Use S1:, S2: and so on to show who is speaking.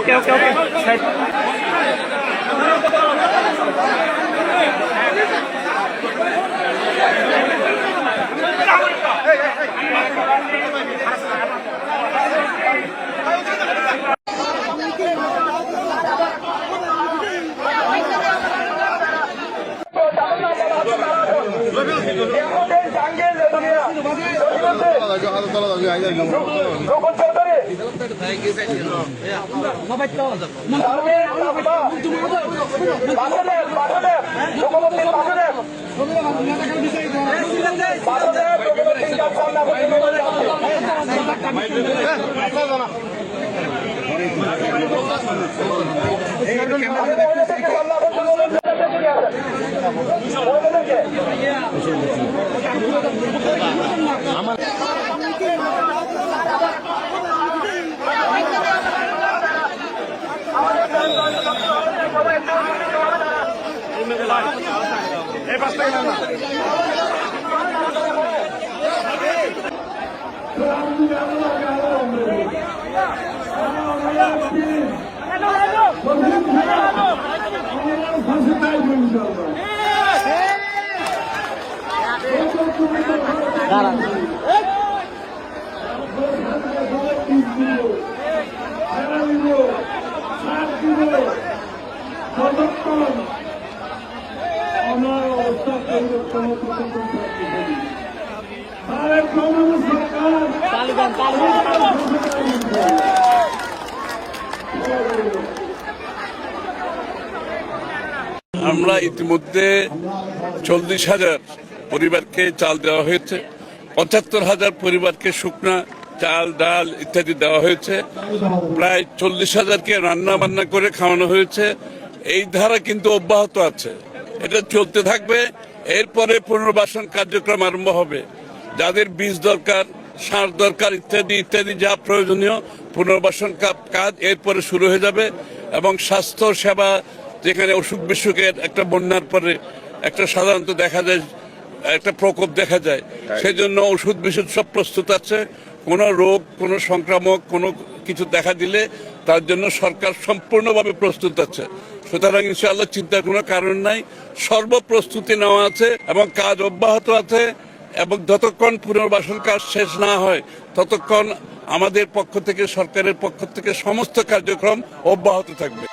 S1: ওকে ওকে ওকে
S2: আমরা ইতিমধ্যে 40,000 পরিবারকে চাল দেওয়া হয়েছে, 75,000 পরিবারকে শুকনা চাল ডাল ইত্যাদি দেওয়া হয়েছে, প্রায় 40,000কে রান্না বান্না করে খাওয়ানো হয়েছে। এই ধারা কিন্তু অব্যাহত আছে, এটা চলতে থাকবে। এরপরে পুনর্বাসন কার্যক্রম আরম্ভ হবে। যাদের বীজ দরকার, সার দরকার ইত্যাদি ইত্যাদি যা প্রয়োজনীয় পুনর্বাসন কাজ এরপরে শুরু হয়ে যাবে। এবং স্বাস্থ্য সেবা, যেখানে অসুখ বিসুখের একটা বন্যার পরে একটা সাধারণত দেখা যায় একটা প্রকোপ দেখা যায়, সেজন্য ওষুধ বিশুদ্ধ সব প্রস্তুত আছে। কোনো রোগ, কোনো সংক্রামক কোনো কিছু দেখা দিলে তার জন্য সরকার সম্পূর্ণভাবে প্রস্তুত আছে। সুতরাং ইনশাআল্লাহ চিন্তার কোনো কারণ নাই, সর্বপ্রস্তুতি নেওয়া আছে এবং কাজ অব্যাহত আছে। এবং যতক্ষণ পুনর্বাসন কাজ শেষ না হয় ততক্ষণ আমাদের পক্ষ থেকে, সরকারের পক্ষ থেকে সমস্ত কার্যক্রম অব্যাহত থাকবে।